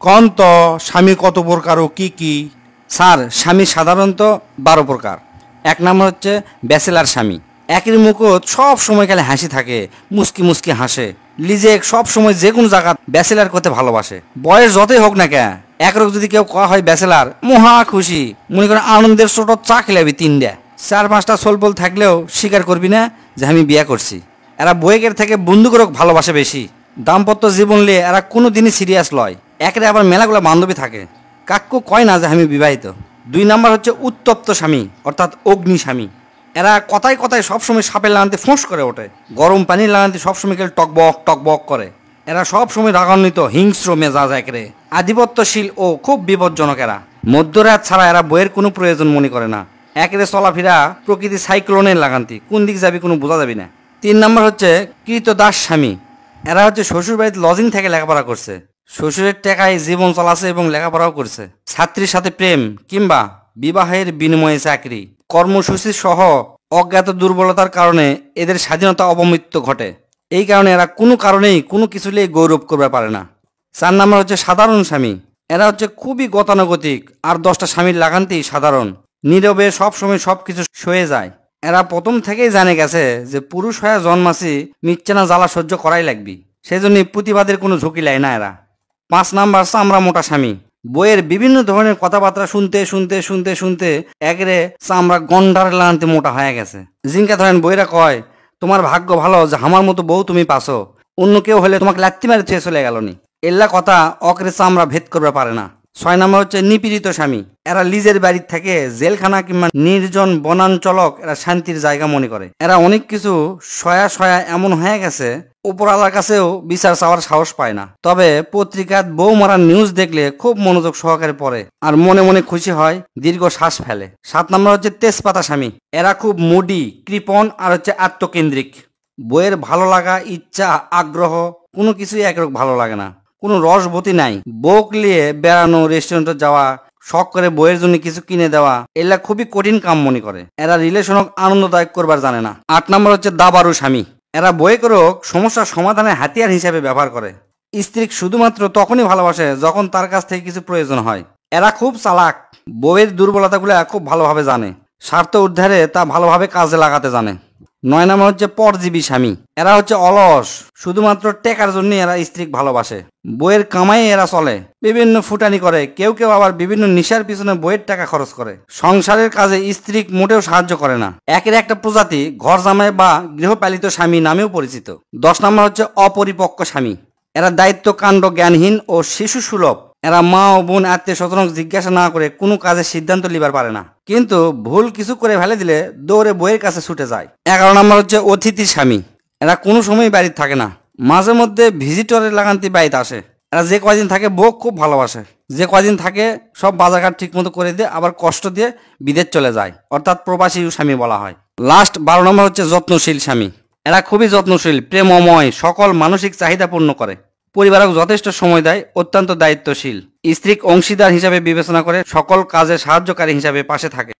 কন তো স্বামী কত প্রকার ও কি কি? স্যার, স্বামী সাধারণত 12 প্রকার। এক নম্বর হচ্ছে ব্যাচেলার স্বামী। একের মুখত সব সময় খালি হাসি থাকে, মুস্কি মুস্কি হাসে, লিজে সব সময় যে কোনো জায়গা ব্যাচেলার করতে ভালোবাসে, বয়স যতই হোক না কে। একরক যদি কেউ কয়া হয় ব্যাচেলার, মহা খুশি, মনে করে আনন্দের ছোট চা খেলাবি 3টা। 4-5টা সোলপোল থাকলেও স্বীকার করবি না যে আমি বিয়ে করছি। এরা বইয়ের থেকে বন্ধুকে ভালোবাসে বেশি। দাম্পত্য জীবন নিয়ে এরা কোনো দিনই সিরিয়াস লয়। একের আবার মেলাগুলো বান্ধবী থাকে, কাক্কু কয় না যে আমি বিবাহিত। 2 নাম্বার হচ্ছে উত্তপ্ত স্বামী, অর্থাৎ অগ্নি স্বামী। এরা কথায় কথায় সবসময় সাপের লাগাতে ফোঁস করে ওঠে, গরম পানির লাগাতে সবসময় খেলে টকবক টকবক করে। এরা সবসময় রাগান্বিত, হিংস্র মেজাজ একেরে, আধিপত্যশীল ও খুব বিপজ্জনক। এরা মধ্যরাত ছাড়া এরা বইয়ের কোনো প্রয়োজন মনে করে না। একেরে চলাফেরা প্রকৃতি সাইক্লোনের লাগান্তি, কোন দিক যাবি কোনো বোঝা যাবি না। 3 নাম্বার হচ্ছে কৃতদাস স্বামী। এরা হচ্ছে শ্বশুর বাড়িতে লজিং থেকে লেখাপড়া করছে, শ্বশুরের টাকায় জীবন চলাছে এবং লেখাপড়াও করছে। ছাত্রীর সাথে প্রেম কিংবা বিবাহের বিনিময়ে চাকরি, কর্মসূচি সহ অজ্ঞাত দুর্বলতার কারণে এদের স্বাধীনতা অবমৃত্যু ঘটে। এই কারণে এরা কোনো কারণেই কোনো কিছু নিয়ে গৌরব করতে পারে না। 4 নাম্বার হচ্ছে সাধারণ স্বামী। এরা হচ্ছে খুবই গতানুগতিক, আর 10টা স্বামীর লাগানতেই সাধারণ, নীরবে সবসময় সবকিছু সয়ে যায়। এরা প্রথম থেকেই জানে গেছে যে পুরুষ হয়ে জন্মাছি মিচ্ছানা জ্বালা সহ্য করাই লাগবি, সেই জন্য প্রতিবাদের কোনো ঝুঁকি লাই না এরা। 5 নাম্বার চামড়া মোটা স্বামী। বইয়ের বিভিন্ন ধরনের কথাবার্তা শুনতে শুনতে শুনতে শুনতে একেরে চামড়া গন্ডার লানতে মোটা হয়ে গেছে। জিঙ্কা ধরেন বইরা কয়, তোমার ভাগ্য ভালো যে আমার মতো বউ তুমি পাছো, অন্য কেউ হলে তোমাকে লাত্তি মারে ছুঁয়ে চলে গেল নি। এল্লা কথা অকরে চামড়া ভেদ করতে পারে না। 6 নাম্বার হচ্ছে নিপীড়িত স্বামী। এরা লিজের বাড়ির থেকে জেলখানা কিংবা নির্জন বনাঞ্চলক এরা শান্তির জায়গা মনে করে। এরা অনেক কিছু সয়া সয়া এমন হয়ে গেছে, উপরওয়ালার কাছেও বিচার চাওয়ার সাহস পায় না। তবে পত্রিকাত বউ মারার নিউজ দেখলে খুব মনোযোগ সহকারে পড়ে আর মনে মনে খুশি হয়, দীর্ঘ শ্বাস ফেলে। 7 নম্বর হচ্ছে তেজপাতা স্বামী। এরা খুব মুডি, কৃপণ আর হচ্ছে আত্মকেন্দ্রিক। বইয়ের ভালো লাগা, ইচ্ছা, আগ্রহ কোনো কিছুই একরকম ভালো লাগে না, কোনো রসবতী নাই। বউক নিয়ে বেড়ানো, রেস্টুরেন্টে যাওয়া, শখ করে বইয়ের জন্য কিছু কিনে দেওয়া, এগুলা খুবই কঠিন কাম মনে করে। এরা রিলেশনক আনন্দদায়ক করবার জানে না। 8 নম্বর হচ্ছে দাবারু স্বামী। এরা বই করক সমস্যার সমাধানে হাতিয়ার হিসাবে ব্যবহার করে। স্ত্রী শুধুমাত্র তখনই ভালোবাসে যখন তার কাছ থেকে কিছু প্রয়োজন হয়। এরা খুব চালাক, বইয়ের দুর্বলতাগুলো খুব ভালোভাবে জানে, স্বার্থ উদ্ধারে তা ভালোভাবে কাজে লাগাতে জানে। 9 নম্বর হচ্ছে পরজীবী স্বামী। এরা হচ্ছে অলস, শুধুমাত্র টেকার জন্য এরা স্ত্রী ভালোবাসে। বইয়ের কামাই এরা চলে, বিভিন্ন ফুটানি করে, কেউ কেউ আবার বিভিন্ন নেশার পিছনে বইয়ের টাকা খরচ করে। সংসারের কাজে স্ত্রী মোটেও সাহায্য করে না। একের একটা প্রজাতি ঘর জামাই বা গৃহপালিত স্বামী নামেও পরিচিত। 10 নম্বর হচ্ছে অপরিপক্ক স্বামী। এরা দায়িত্ব কাণ্ড জ্ঞানহীন ও শিশু সুলভ। এরা মা ও বোন আত্মীয় স্বজন জিজ্ঞাসা না করে কোনো কাজের সিদ্ধান্ত লিবার পারে না, কিন্তু ভুল কিছু করে ফেলে দিলে দৌড়ে বইয়ের কাছে ছুটে যায়। 11 নম্বর হচ্ছে অতিথি স্বামী। এরা কোনো সময় বাড়িতে থাকে না, মাঝে মধ্যে ভিজিটরের লাগান্তি বাড়িতে আসে। এরা যে কয়দিন থাকে বউ খুব ভালোবাসে, যে কয়দিন থাকে সব বাজারঘাট ঠিক মতো করে দিয়ে আবার কষ্ট দিয়ে বিদেশ চলে যায়, অর্থাৎ প্রবাসী স্বামী বলা হয়। লাস্ট 12 নম্বর হচ্ছে যত্নশীল স্বামী। এরা খুবই যত্নশীল, প্রেমময়, সকল মানসিক চাহিদা পূর্ণ করে, পরিবারক যথেষ্ট সময় দেয়, অত্যন্ত দায়িত্বশীল, স্ত্রীক অংশীদার হিসাবে বিবেচনা করে, সকল কাজে সাহায্যকারী হিসাবে পাশে থাকে।